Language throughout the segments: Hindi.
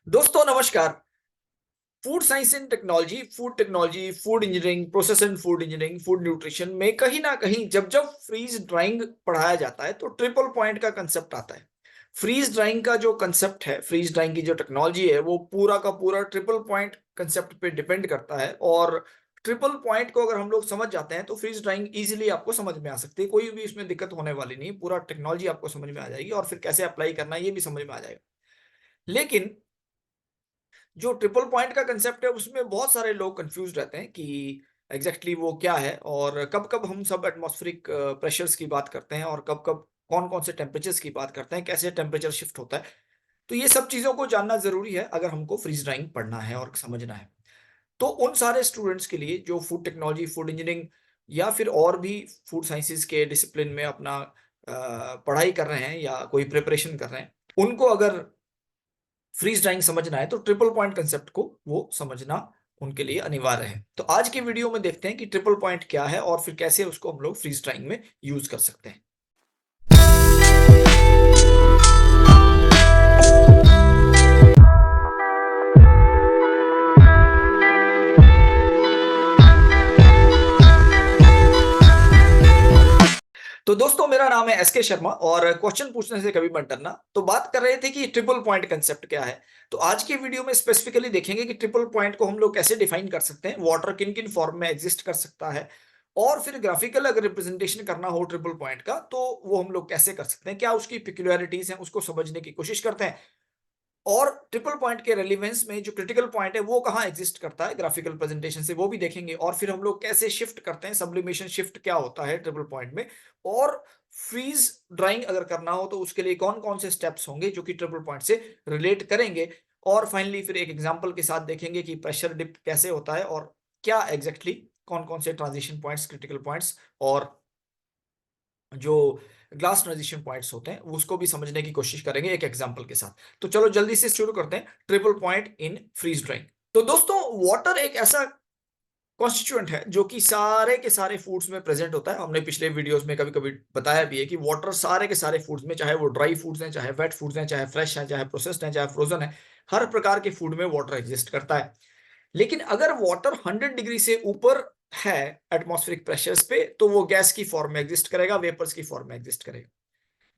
दोस्तों नमस्कार। Food science and technology, food engineering, process and food engineering, food nutrition में कहीं ना कहीं जब फ्रीज ड्राइंग पढ़ाया जाता है तो ट्रिपल पॉइंट का कंसेप्ट आता है। फ्रीज ड्राइंग का जो कंसेप्ट है, फ्रीज ड्राइंग की जो टेक्नोलॉजी है, वो पूरा का पूरा ट्रिपल पॉइंट कंसेप्ट पे डिपेंड करता है। और ट्रिपल पॉइंट को अगर हम लोग समझ जाते हैं तो फ्रीज ड्राइंग इजीली आपको समझ में आ सकती है। कोई भी इसमें दिक्कत होने वाली नहीं, पूरा टेक्नोलॉजी आपको समझ में आ जाएगी और फिर कैसे अप्लाई करना है ये भी समझ में आ जाएगा। लेकिन जो ट्रिपल पॉइंट का कंसेप्ट है उसमें बहुत सारे लोग कंफ्यूज रहते हैं कि एग्जैक्टली वो क्या है और कब कब हम सब एटमॉस्फेरिक प्रेशर्स की बात करते हैं और कब कब कौन कौन से टेम्परेचर्स की बात करते हैं, कैसे टेम्परेचर शिफ्ट होता है। तो ये सब चीज़ों को जानना ज़रूरी है अगर हमको फ्रीज ड्राइंग पढ़ना है और समझना है। तो उन सारे स्टूडेंट्स के लिए जो फूड टेक्नोलॉजी, फूड इंजीनियरिंग या फिर और भी फूड साइंसेज के डिसिप्लिन में अपना पढ़ाई कर रहे हैं या कोई प्रिपरेशन कर रहे हैं, उनको अगर फ्रीज ड्राइंग समझना है तो ट्रिपल पॉइंट कंसेप्ट को वो समझना उनके लिए अनिवार्य है। तो आज की वीडियो में देखते हैं कि ट्रिपल पॉइंट क्या है और फिर कैसे उसको हम लोग फ्रीज ड्राइंग में यूज कर सकते हैं। तो दोस्तों मेरा नाम है एसके शर्मा और क्वेश्चन पूछने से कभी मत डरना। तो बात कर रहे थे कि ट्रिपल पॉइंट कंसेप्ट क्या है। तो आज की वीडियो में स्पेसिफिकली देखेंगे कि ट्रिपल पॉइंट को हम लोग कैसे डिफाइन कर सकते हैं, वाटर किन किन फॉर्म में एग्जिस्ट कर सकता है, और फिर ग्राफिकल अगर रिप्रेजेंटेशन करना हो ट्रिपल पॉइंट का तो वो हम लोग कैसे कर सकते हैं, क्या उसकी पिक्यूलरिटीज हैं उसको समझने की कोशिश करते हैं। और ट्रिपल पॉइंट के रेलिवेंस में जो क्रिटिकल पॉइंट है वो कहाँ एग्जिस्ट करता है ग्राफिकल प्रेजेंटेशन से, वो भी देखेंगे। और फिर हम लोग कैसे शिफ्ट करते हैं, सब्लिमेशन शिफ्ट क्या होता है ट्रिपल पॉइंट में, और फ्रीज ड्राइंग अगर करना हो तो उसके लिए कौन कौन से स्टेप्स होंगे जो कि ट्रिपल पॉइंट से रिलेट करेंगे। और फाइनली फिर एक एग्जांपल के साथ देखेंगे कि प्रेशर डिप कैसे होता है और क्या एग्जैक्टली कौन कौन से ट्रांजिशन पॉइंट्स, क्रिटिकल पॉइंट्स और जो ग्लास ट्रांजिशन पॉइंट्स होते हैं उसको भी समझने की कोशिश करेंगे एक एग्जांपल के साथ। तो चलो जल्दी से शुरू करते हैं triple point in freeze drying. तो दोस्तों वाटर एक ऐसा कॉन्स्टिट्यूएंट है जो कि सारे के सारे फूड्स में प्रेजेंट होता है। हमने पिछले वीडियोस में कभी कभी बताया भी है कि वाटर सारे के सारे फूड्स में, चाहे वो ड्राई फूड्स हैं, चाहे वेट फूड्स हैं, चाहे फ्रेश हैं, चाहे प्रोसेस्ड हैं, चाहे फ्रोजन है, हर प्रकार के फूड में वाटर एग्जिस्ट करता है। लेकिन अगर वाटर 100 डिग्री से ऊपर है एटमॉस्फेरिक प्रेशर्स पे तो वो गैस की फॉर्म में एग्जिस्ट करेगा, वेपर्स की फॉर्म में एग्जिस्ट करेगा।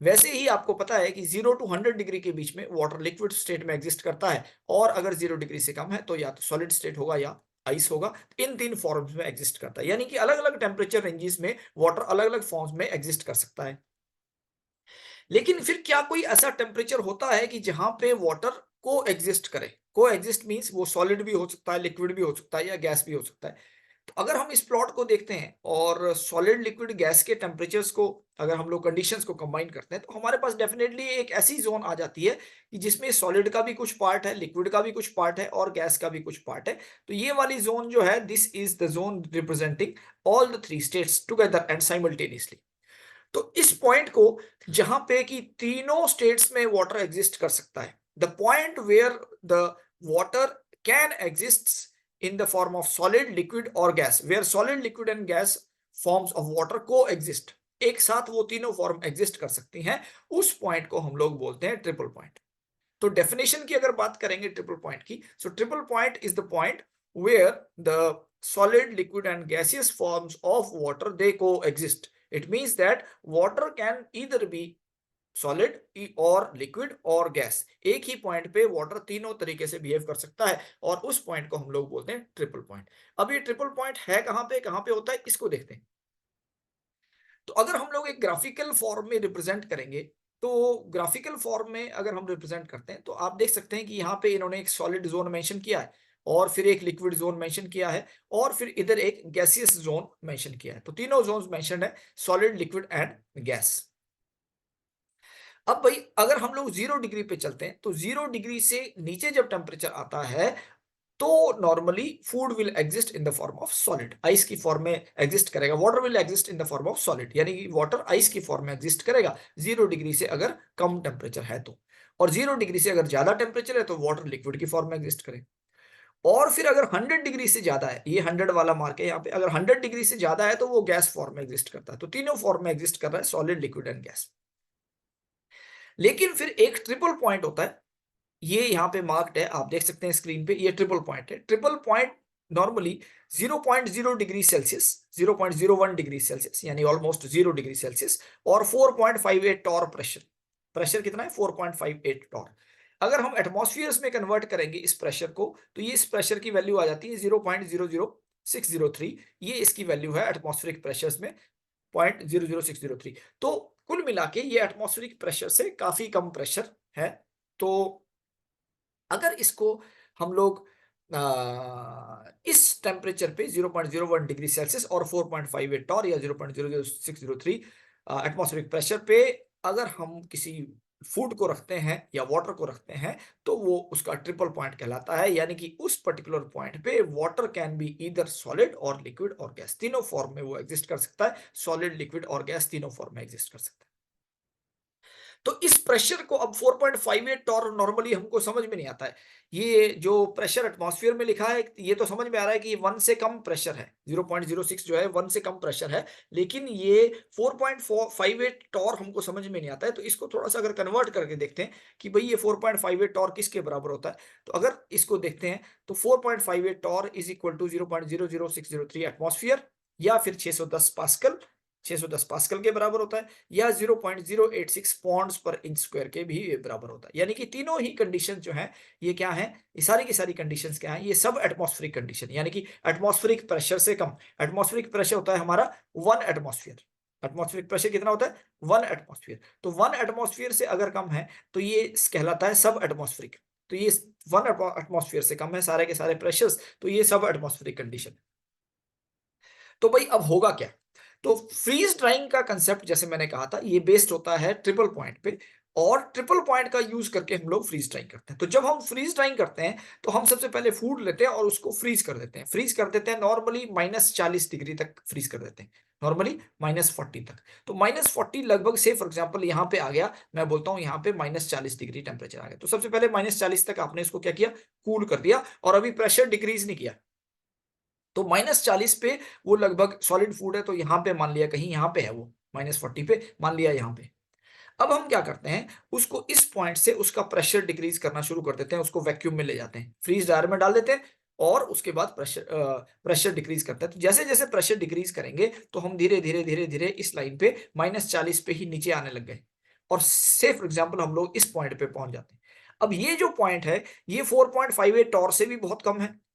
वैसे ही आपको पता है कि 0 टू 100 डिग्री के बीच में वाटर लिक्विड स्टेट में एग्जिस्ट करता है, और अगर 0 डिग्री से कम है तो या तो सॉलिड स्टेट होगा या आइस होगा। इन तीन फॉर्म्स में एग्जिस्ट करता है, यानी कि अलग अलग टेम्परेचर रेंजेस में वाटर अलग अलग फॉर्म्स में एग्जिस्ट कर सकता है। लेकिन फिर क्या कोई ऐसा टेम्परेचर होता है कि जहां पे वाटर को एग्जिस्ट करे? को एग्जिस्ट मीन्स वो सॉलिड भी हो सकता है, लिक्विड भी हो सकता है या गैस भी हो सकता है। तो अगर हम इस प्लॉट को देखते हैं और सॉलिड, लिक्विड, गैस के टेम्परेचर्स को अगर हम लोग कंडीशंस को कंबाइन करते हैं तो हमारे पास डेफिनेटली एक ऐसी जोन आ जाती है कि जिसमें सॉलिड का भी कुछ पार्ट है, लिक्विड का भी कुछ पार्ट है और गैस का भी कुछ पार्ट है। तो ये वाली जोन जो है, this is the zone representing all the three states together and simultaneously. तो इस पॉइंट को जहां पे कि तीनों स्टेट्स में वाटर एग्जिस्ट कर सकता है, the point where the water can exist in the form of solid, liquid और gas, where solid, liquid and gas forms of water coexist, एक साथ वो तीनों फॉर्म एग्जिस्ट कर सकती हैं, उस पॉइंट को हम लोग बोलते हैं ट्रिपल पॉइंट। तो डेफिनेशन की अगर बात करेंगे ट्रिपल पॉइंट की, so triple point is the point where the solid, liquid and gaseous forms of water they coexist. It means that water can either be solid और लिक्विड और गैस। एक ही पॉइंट पे वाटर तीनों तरीके से बिहेव कर सकता है और उस पॉइंट को हम लोग बोलते हैं ट्रिपल पॉइंट। अब ये ट्रिपल पॉइंट है कहां पे होता है, इसको देखते हैं। तो अगर हम लोग एक ग्राफिकल फॉर्म में रिप्रेजेंट करेंगे, तो ग्राफिकल फॉर्म में अगर हम रिप्रेजेंट करते हैं तो आप देख सकते हैं कि यहाँ पे इन्होंने एक सॉलिड जोन मेंशन किया है और फिर एक लिक्विड जोन मेंशन किया है और फिर इधर एक गैसियस जोन मेंशन किया है। तो तीनों जोन्स मेंशन है, सॉलिड, लिक्विड एंड गैस। अब भाई अगर हम लोग 0 डिग्री पे चलते हैं तो 0 डिग्री से नीचे जब टेम्परेचर आता है तो normally food will exist in the form of solid, ice की फॉर्म में एग्जिस्ट करेगा। Water will exist in the form of solid, यानी कि वाटर आइस की फॉर्म में एग्जिस्ट करेगा 0 डिग्री से अगर कम टेम्परेचर है तो। और 0 डिग्री से अगर ज्यादा टेम्परेचर है तो वाटर लिक्विड की फॉर्म में एग्जिस्ट करेगा। और फिर अगर 100 डिग्री से ज्यादा है, ये 100 वाला मार्क है यहाँ पे, अगर 100 डिग्री से ज्यादा है तो वो गैस फॉर्म में एग्जिस्ट करता है। तो तीनों फॉर्म में एग्जिस्ट कर रहा है, सॉलिड, लिक्विड एंड गैस। लेकिन फिर एक ट्रिपल पॉइंट होता है ये यहाँ पे मार्क्ड है, आप देख सकते हैं स्क्रीन पे, ये ट्रिपल पॉइंट है। Triple point normally 0.0 degree Celsius, 0.01 degree Celsius यानी ऑलमोस्ट 0 डिग्री सेल्सियस और 4.58 टॉर प्रेशर। प्रेशर कितना है? 4.58 टॉर। अगर हम एटमॉस्फेयर्स में कन्वर्ट करेंगे इस प्रेशर को, तो ये इस प्रेशर की वैल्यू आ जाती है 0.00603। ये इसकी वैल्यू है एटमॉस्फेरिक प्रेशर्स में 0.00603। तो कुल मिला के ये एटमॉस्फेरिक प्रेशर से काफी कम प्रेशर है। तो अगर इसको हम लोग इस टेम्परेचर पे 0.01 डिग्री सेल्सियस और 4.58 टॉर या 0.00603 एटमॉस्फेरिक प्रेशर पे अगर हम किसी फूड को रखते हैं या वाटर को रखते हैं, तो वो उसका ट्रिपल पॉइंट कहलाता है। यानी कि उस पर्टिकुलर पॉइंट पे water can be either solid और लिक्विड और गैस, तीनों फॉर्म में वो एग्जिस्ट कर सकता है। सॉलिड, लिक्विड और गैस तीनों फॉर्म में एग्जिस्ट कर सकता है। तो इस प्रेशर को अब 4.58 टॉर नॉर्मली हमको समझ में नहीं आता है। ये जो प्रेशर एटमॉस्फेयर में लिखा है, ये तो समझ में आ रहा है कि 1 से कम प्रेशर है। 0.06 जो है 1 से कम प्रेशर है, लेकिन ये 4.58 टॉर हमको समझ में नहीं आता है। तो इसको थोड़ा-सा अगर कन्वर्ट करके देखते हैं कि भई ये 4.58 टॉर किसके बराबर होता है? तो अगर इसको देखते हैं तो 4.58 torr is equal to 0.00603 atmosphere या फिर 610 पास्कल, 610 पास्कल के बराबर होता है, या 0.086 पॉन्ड्स पर इंच स्क्वायर के भी बराबर होता है। यानी कि तीनों ही कंडीशन जो हैं, ये क्या हैं? ये सारी की सारी कंडीशंस क्या हैं? ये सब एटमॉस्फेरिक कंडीशन, यानी कि एटमॉस्फेरिक प्रेशर से कम। एटमॉस्फेरिक प्रेशर होता है हमारा 1 एटमॉस्फेयर। एटमॉस्फेरिक प्रेशर कितना होता है? 1 एटमॉस्फेयर। तो 1 एटमॉस्फेयर से अगर कम है, तो ये कहलाता है सब एटमॉस्फेरिक। तो ये 1 एटमॉस्फेयर से कम है सारे के सारे प्रेशर्स, तो ये सब एटमॉस्फेरिक कंडीशन। तो भाई अब होगा क्या? तो फ्रीज ड्राइंग का कंसेप्ट जैसे मैंने कहा था, ये बेस्ड होता है ट्रिपल पॉइंट पे, और ट्रिपल पॉइंट का यूज करके हम लोग फ्रीज ड्राइंग करते हैं। तो जब हम फ्रीज ड्राइंग करते हैं, तो हम सबसे पहले फूड लेते हैं और उसको फ्रीज कर देते हैं। फ्रीज कर देते हैं नॉर्मली -40 डिग्री तक फ्रीज कर देते हैं, नॉर्मली -40 तक। तो -40 लगभग से फॉर एग्जांपल यहाँ पे आ गया, मैं बोलता हूँ यहाँ पे -40 डिग्री टेम्परेचर आ गया। तो सबसे पहले -40 तक आपने इसको क्या किया? कूल कर दिया, और अभी प्रेशर डिक्रीज नहीं किया। तो -40 पे वो लगभग सॉलिड फूड है, तो यहाँ पे मान लिया कहीं यहाँ पे है वो, -40 पे मान लिया यहाँ पे। अब हम क्या करते हैं, उसको इस पॉइंट से उसका प्रेशर डिक्रीज करना शुरू कर देते हैं, उसको वैक्यूम में ले जाते हैं, फ्रीज ड्रायर में डाल देते हैं, और उसके बाद प्रेशर डिक्रीज करते हैं। तो जैसे-जैसे प्रेशर डिक्रीज करेंगे, तो हम धीरे-धीरे, धीरे-धीरे इस लाइन पे -40 पे ही नीचे आने लग गए, और से फॉर एग्जांपल हम लोग इस पॉइंट पे पहुँच जाते हैं। अब ये जो पॉइंट है, ये 4.58 टॉर से भी बहुत कम है,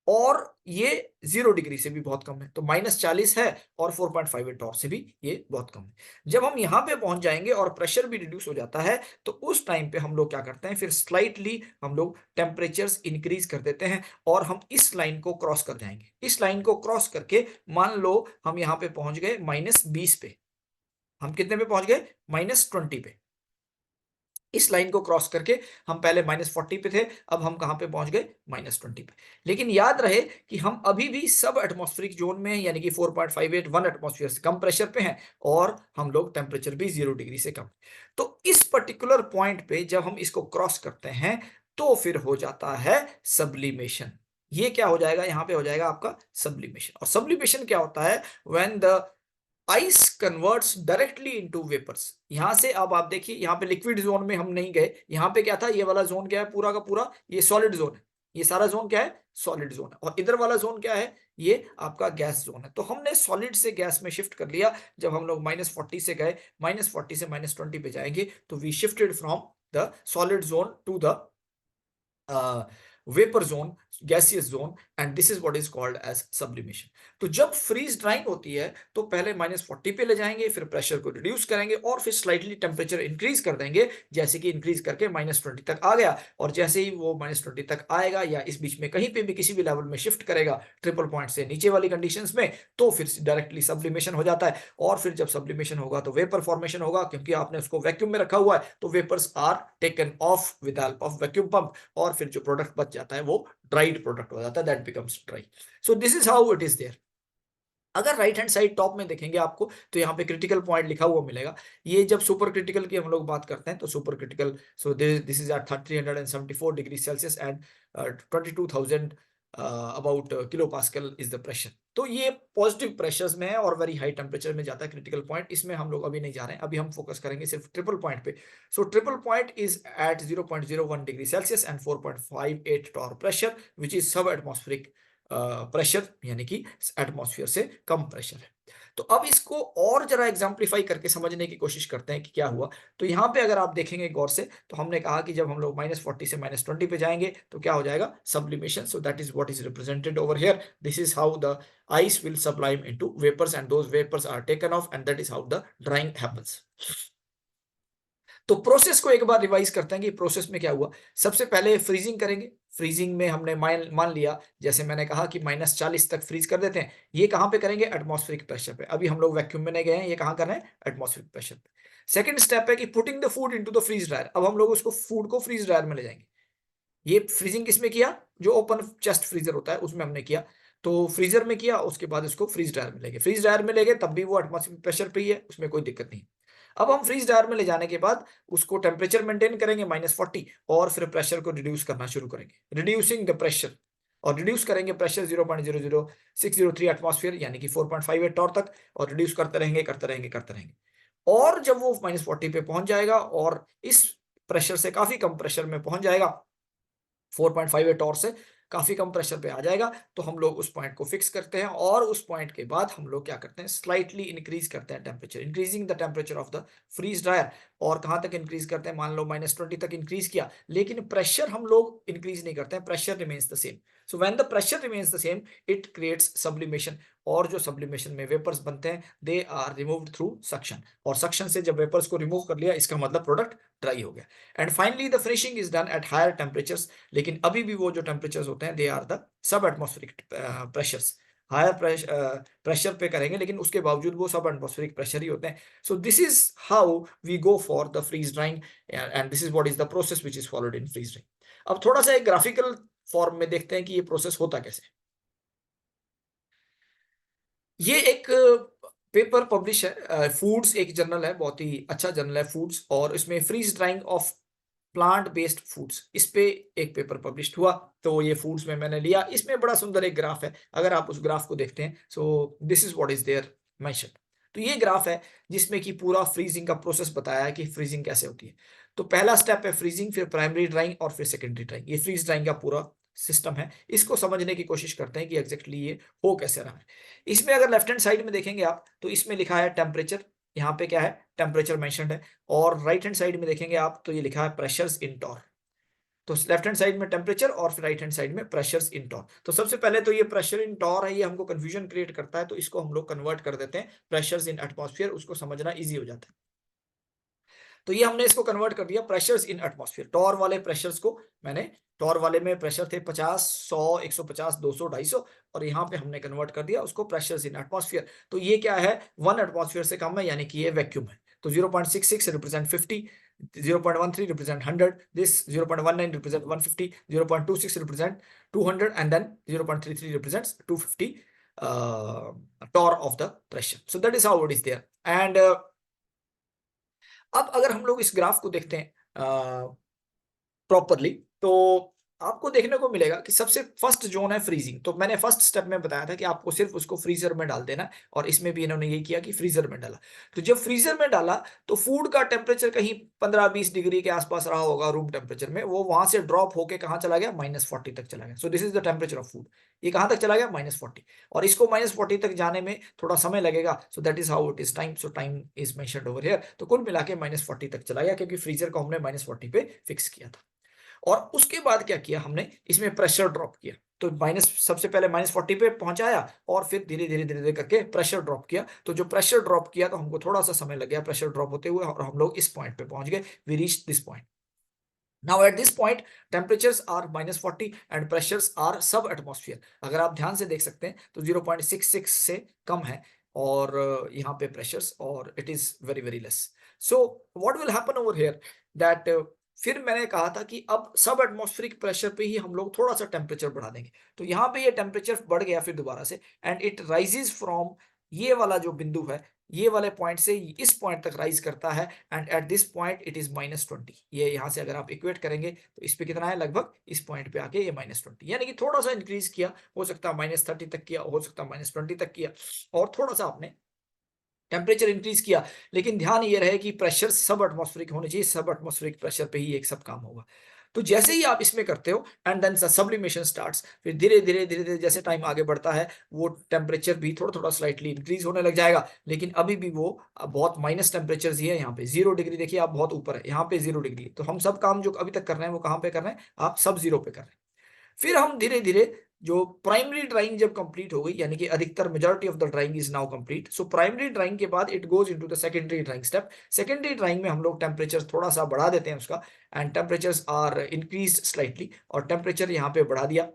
और ये 0 डिग्री से भी बहुत कम है। तो -40 है और 4.58 टॉर से भी ये बहुत कम है। जब हम यहाँ पे पहुँच जाएँगे और प्रेशर भी रिड्यूस हो जाता है, तो उस टाइम पे हम लोग क्या करते हैं, फिर स्लाइटली हम लोग टेम्परेचर्स इंक्रीज़ कर देते हैं, और हम इस लाइन को क्रॉस कर जाएँगे। इस लाइन को क्रॉस करके मान लो हम यहाँ पे पहुँच गए -20 पे। हम कितने पे पहुँच गए? -20 पे। इस लाइन को क्रॉस करके हम पहले -40 पे थे, अब हम कहाँ पे पहुँच गए? -20 पे। लेकिन याद रहे कि हम अभी भी सब एटमॉस्फेरिक ज़ोन में हैं, यानी कि 4.58 1 एटमॉस्फेयर से कम प्रेशर पे हैं, और हम लोग टेम्परेचर भी 0 डिग्री से कम। तो इस पर्टिकुलर पॉइंट पे जब हम इसको क्रॉस करते हैं, तो फिर हो जाता है सब्लिमेशन। ये क्या हो जाएगा? यहाँ पे हो जाएगा आपका सब्लिमेशन। और सब्लिमेशन क्या होता है? When the ice converts directly into vapours. यहां से अब आप देखिए, यहाँ पे लिक्विड जोन में हम नहीं गए। यहाँ पे क्या था? ये वाला जोन क्या है? पूरा का पूरा ये सॉलिड जोन है। ये सारा जोन क्या है? सॉलिड जोन है। और इधर वाला जोन क्या है? ये आपका गैस जोन है। तो हमने सॉलिड से गैस में शिफ्ट कर लिया। जब हम लोग -40 से गए, -40 से -20 पे जाएंगे, तो we shifted from the solid zone to the vapour zone, gaseous zone, and this is what is called as sublimation. तो जब फ्रीज ड्राइंग होती है, तो पहले -40 पे ले जाएंगे, फिर प्रेशर को रिड्यूस करेंगे, और फिर स्लाइटली टेम्परेचर इंक्रीज कर देंगे, जैसे कि इंक्रीज करके -20 तक आ गया। और जैसे ही वो -20 तक आएगा, या इस बीच में कहीं पे भी किसी भी लेवल में शिफ्ट करेगा ट्रिपल पॉइंट से नीचे वाली कंडीशंस में, तो फिर डायरेक्टली सब्लिमेशन हो जाता है। और फिर जब सब्लिमेशन होगा, तो वेपर फॉर्मेशन होगा, क्योंकि आपने उसको वैक्यूम में रखा हुआ है, तो vapours are taken off with help of vacuum pump, और फिर जो प्रोडक्ट बच जाता है वो ड्राइड प्रोडक्ट हो जाता है, that becomes dry. So this is how it is there. अगर राइट हैंड साइड टॉप में देखेंगे आपको, तो यहाँ पे क्रिटिकल पॉइंट लिखा हुआ मिलेगा। ये जब सुपर क्रिटिकल की हम लोग बात करते हैं, तो super critical, so this is at 374 degree Celsius and 22,000 about kilo pascal is the pressure. तो ये पॉजिटिव प्रेशर्स में है और वेरी हाई टेम्परेचर में जाता है क्रिटिकल पॉइंट, इसमें हम लोग अभी नहीं जा रहे हैं, अभी हम फोकस करेंगे सिर्फ ट्रिपल पॉइंट पे। So triple point is at 0.01 degree Celsius and 4.58 torr pressure which is sub atmospheric pressure, यानी कि एटमॉस्फेयर से कम प्रेशर है। तो अब इसको और जरा एग्जाम्प्लीफाई करके समझने की कोशिश करते हैं कि क्या हुआ। तो यहाँ पे अगर आप देखेंगे गौर से, तो हमने कहा कि जब हम लोग -40 से -20 पे जाएंगे तो क्या हो जाएगा, sublimation. So that is what is represented over here. This is how the ice will sublime into vapors and those vapors are taken off and that is how the drying happens. तो प्रोसेस को एक बार रिवाइज करते हैं कि प्रोसेस में क्या हुआ। सबसे पहले फ्रीजिंग करेंगे। फ्रीजिंग में हमने मान लिया, जैसे मैंने कहा कि -40 तक फ्रीज कर देते हैं। ये कहां पे करेंगे, एटमॉस्फेरिक प्रेशर पे। अभी हम लोग वैक्यूम में नहीं गए हैं, ये कहां कर रहे हैं, एटमॉस्फेरिक प्रेशर पे। सेकंड स्टेप है कि putting the food into the freeze dryer. अब हम लोग उसको फूड को फ्रीज ड्रायर में ले जाएंगे। ये फ्रीजिंग किसमें किया, जो ओपन चेस्ट फ्रीजर होता है उसमें हमने किया। तो फ्रीजर में किया, उसके बाद इसको फ्रीज ड्रायर में ले गए। फ्रीज ड्रायर में ले गए तब भी वो एटमॉस्फेरिक प्रेशर पे ही है, उसमें कोई दिक्कत नहीं। अब हम फ्रीज ड्रायर में ले जाने के बाद उसको टेम्परेचर मेंटेन करेंगे -40 और फिर प्रेशर को रिड्यूस करना शुरू करेंगे, रिड्यूसिंग द प्रेशर। और रिड्यूस करेंगे प्रेशर 0.00603 एटमॉस्फेयर यानी कि 4.58 टॉर तक, और रिड्यूस करते रहेंगे करते रहेंगे करते रहेंगे। और जब वो -40 पे पहुंच जाएगा और इस प्रेशर से काफी कम प्रेशर में पहुंच जाएगा, 4.58 और से काफी कम प्रेशर पे आ जाएगा, तो हम लोग उस पॉइंट को फिक्स करते हैं। और उस पॉइंट के बाद हम लोग क्या करते हैं, स्लाइटली इंक्रीज करते हैं temperature, increasing the temperature of the freeze dryer. और कहां तक इंक्रीज करते हैं, मान लो -20 तक इंक्रीज किया, लेकिन प्रेशर हम लोग इंक्रीज नहीं करते हैं, pressure remains the same. So when the pressure remains the same it creates sublimation. और जो सब्लिमेशन में वेपर्स बनते हैं they are removed through suction, और सक्शन से जब वेपर्स को रिमूव कर लिया, इसका मतलब प्रोडक्ट ड्राई हो गया। And finally the finishing is done at higher temperatures. लेकिन अभी भी वो जो टेम्परेचर्स होते हैं they are the sub atmospheric pressures. Higher pressure पे करेंगे, लेकिन उसके बावजूद वो सब एटमॉस्फेरिक प्रेशर ही होते हैं। So this is how we go for the freeze drying and this is what is the process which is followed in freeze drying. अब थोड़ा सा एक ग्राफिकल फॉर्म में देखते हैं कि ये प्रोसेस होता कैसे। ये एक पेपर पब्लिश है, फूड्स एक जर्नल है, बहुत ही अच्छा जर्नल है फूड्स, और इसमें freeze drying of plant based foods, इस पे एक पेपर पब्लिश हुआ। तो ये फूड्स में मैंने लिया। इसमें बड़ा सुंदर एक ग्राफ है, अगर आप उस ग्राफ को देखते हैं, so this is what is there mentioned. तो ये ग्राफ है जिसमें कि पूरा फ्रीजिंग का प्रोसेस बताया है कि फ्रीजिंग कैसे होती है। तो पहला स्टेप है फ्रीजिंग, फिर प्राइमरी ड्राइंग और फिर सेकेंडरी ड्राइंग। ये फ्रीज ड्राइंग का पूरा सिस्टम है। इसको समझने की कोशिश करते हैं कि एग्जैक्टली ये हो कैसे रहा है। इसमें अगर लेफ्ट हैंड साइड में देखेंगे आप, तो इसमें लिखा है टेम्परेचर, यहाँ पे क्या है, टेम्परेचर मेंशन्ड है। और राइट हैंड साइड में देखेंगे आप, तो ये लिखा है प्रेशर्स इन टॉर। तो लेफ्ट हैंड साइड में टेम्परेचर और फिर राइट हैंड साइड में प्रेशर्स इन टॉर। तो सबसे पहले तो ये प्रेशर इन टॉर है, ये हमको कंफ्यूजन क्रिएट करता है, तो इसको हम लोग कन्वर्ट कर देते हैं प्रेशर्स इन एटमॉस्फेयर, उसको समझना ईजी हो जाता है। तो ये हमने इसको कन्वर्ट कर दिया प्रेशर्स इन एटमॉस्फेयर। टॉर वाले प्रेशर्स को मैंने, टॉर वाले में प्रेशर थे 50, 100, 150, 200, 250, और यहाँ पे हमने कन्वर्ट कर दिया उसको प्रेशर्स इन एटमॉस्फेयर। तो ये क्या है, 1 एटमॉस्फेयर से कम है, यानी कि ये वैक्यूम है। तो 0.66 represent 50, 0.13 represent 100, this 0.19 represent 150, 0.26 represent 200 and then 0.33 represents 250 torr of the pressure. So that is how it is there. And अब अगर हम लोग इस ग्राफ को देखते हैं प्रॉपरली, तो आपको देखने को मिलेगा कि सबसे फर्स्ट जोन है फ्रीजिंग। तो मैंने फर्स्ट स्टेप में बताया था कि आपको सिर्फ उसको फ्रीजर में डाल देना, और इसमें भी इन्होंने ये किया कि फ्रीजर में डाला। तो जब फ्रीजर में डाला तो फूड का टेम्परेचर कहीं 15-20 डिग्री के आसपास रहा होगा रूम टेम्परेचर में, वो वहां से ड्रॉप होके कहाँ चला गया, -40 तक चला गया। सो this is the temperature of food. ये कहाँ तक चला गया, -40, और इसको -40 तक जाने में थोड़ा समय लगेगा। सो that is how it is time. So time is mentioned over here. तो कुल मिला के -40 तक चला गया, क्योंकि फ्रीजर को हमने -40 पे फिक्स किया था। और उसके बाद क्या किया हमने, इसमें प्रेशर ड्रॉप किया। तो सबसे पहले -40 पे पहुंचाया, और फिर धीरे धीरे धीरे धीरे करके प्रेशर ड्रॉप किया। तो जो प्रेशर ड्रॉप किया, तो हमको थोड़ा सा समय लग गया प्रेशर ड्रॉप होते हुए, और हम लोग इस पॉइंट पे पहुंच गए। We reach this point. Now at this point temperatures are -40 and pressures are sub atmosphere. अगर आप ध्यान से देख सकते हैं तो 0.66 से कम है, और यहाँ पे प्रेशर्स, और it is very very less. So what will happen over here, that फिर मैंने कहा था कि अब सब एटमॉस्फेरिक प्रेशर पे ही हम लोग थोड़ा सा टेम्परेचर बढ़ा देंगे। तो यहाँ पे ये टेम्परेचर बढ़ गया फिर दोबारा से, एंड इट राइजेस फ्रॉम ये वाला जो बिंदु है, ये वाले पॉइंट से इस पॉइंट तक राइज करता है and eight this point it is -20। ये यहाँ से अगर आप इक्वेट करेंगे तो इस पे कितना है, लगभग इस पॉइंट पे आके ये -20, यानी कि थोड़ा सा इंक्रीज किया, हो सकता है -30 तक किया, हो सकता है -20 तक किया, और थोड़ा सा आपने टेम्परेचर इंक्रीज किया। लेकिन ध्यान ये रहे कि प्रेशर सब एटमॉस्फेरिक होने चाहिए, सब एटमॉस्फेरिक प्रेशर पे ही एक सब काम होगा। तो जैसे ही आप इसमें करते हो एंड देन सब्लिमेशन स्टार्ट्स, फिर धीरे धीरे जैसे टाइम आगे बढ़ता है वो टेम्परेचर भी थोड़ा थोड़ा स्लाइटली इंक्रीज होने लग जाएगा, लेकिन अभी भी वो बहुत माइनस टेम्परेचर ही है। यहाँ पे 0 डिग्री देखिए, आप बहुत ऊपर है, यहाँ पे 0 डिग्री। तो हम सब काम जो अभी तक कर रहे हैं वो कहाँ पे कर रहे हैं, आप सब 0 पे कर रहे हैं। फिर हम धीरे धीरे जो प्राइमरी ड्राइंग जब कंप्लीट हो गई, यानी कि अधिकतर majority of the drawing is now complete, so primary drawing के बाद it goes into the secondary drawing step. Secondary drawing में हम लोग टेम्परेचर थोड़ा सा बढ़ा देते हैं उसका, and temperatures are increase slightly, और टेम्परेचर यहाँ पे बढ़ा दिया,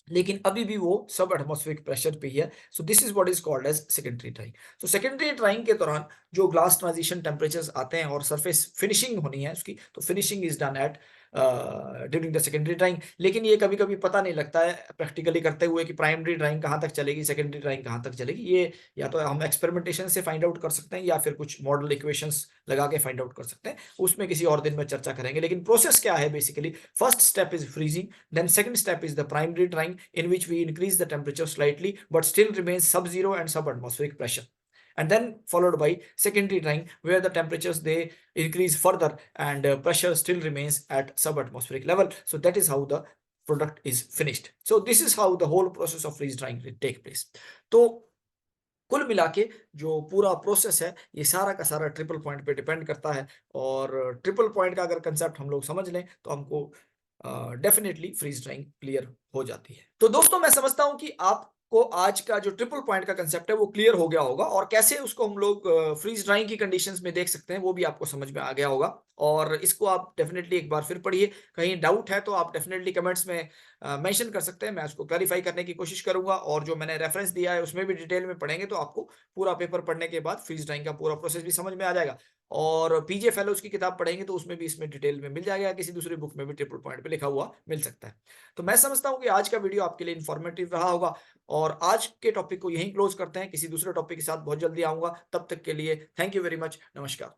लेकिन अभी भी वो सब एटमॉस्फेरिक प्रेशर पे ही है। So this is what is called as secondary drying. So secondary drying के दौरान जो ग्लास ट्रांजिशन टेम्परेचर्स आते हैं और सरफेस फिनिशिंग होनी है उसकी, तो finishing is done eight during the secondary drawing. लेकिन ये कभी कभी पता नहीं लगता है प्रैक्टिकली करते हुए कि प्राइमरी ड्राइंग कहाँ तक चलेगी, सेकेंडरी ड्राइंग कहाँ तक चलेगी। ये या तो हम एक्सपेरिमेंटेशन से फाइंड आउट कर सकते हैं या फिर कुछ मॉडल इक्वेशंस लगा के फाइंड आउट कर सकते हैं, उसमें किसी और दिन में चर्चा करेंगे। लेकिन प्रोसेस क्या है basically, first step is freezing, then second step is the primary drying, in which we increase the temperature slightly but still remains sub-zero and sub-atmospheric pressure, and then followed by secondary drying where the temperatures they increase further and pressure still remains at sub-atmospheric level. So that is how the product is finished. So this is how the whole process of freeze drying will take place. तो कुल मिला के जो पूरा प्रोसेस है ये सारा का सारा ट्रिपल पॉइंट पे डिपेंड करता है, और ट्रिपल पॉइंट का अगर कंसेप्ट हम लोग समझ लें तो हमको डेफिनेटली फ्रीज ड्राइंग क्लियर हो जाती है। तो दोस्तों मैं समझता हूं कि आपको आज का जो ट्रिपल पॉइंट का कंसेप्ट है वो क्लियर हो गया होगा, और कैसे उसको हम लोग फ्रीज ड्राइंग की कंडीशंस में देख सकते हैं वो भी आपको समझ में आ गया होगा। और इसको आप डेफिनेटली एक बार फिर पढ़िए, कहीं डाउट है तो आप डेफिनेटली कमेंट्स में मेंशन कर सकते हैं, मैं उसको क्लैरिफाई करने की कोशिश करूंगा। और जो मैंने रेफरेंस दिया है उसमें भी डिटेल में पढ़ेंगे तो आपको पूरा पेपर पढ़ने के बाद फ्रीज ड्राइंग का पूरा प्रोसेस भी समझ में आ जाएगा। और पीजे फेलोज की किताब पढ़ेंगे तो उसमें भी इसमें डिटेल में मिल जाएगा, किसी दूसरी बुक में भी ट्रिपल पॉइंट पे लिखा हुआ मिल सकता है। तो मैं समझता हूं कि आज का वीडियो आपके लिए इंफॉर्मेटिव रहा होगा, और आज के टॉपिक को यहीं क्लोज करते हैं। किसी दूसरे टॉपिक के साथ बहुत जल्दी आऊंगा, तब तक के लिए थैंक यू वेरी मच, नमस्कार।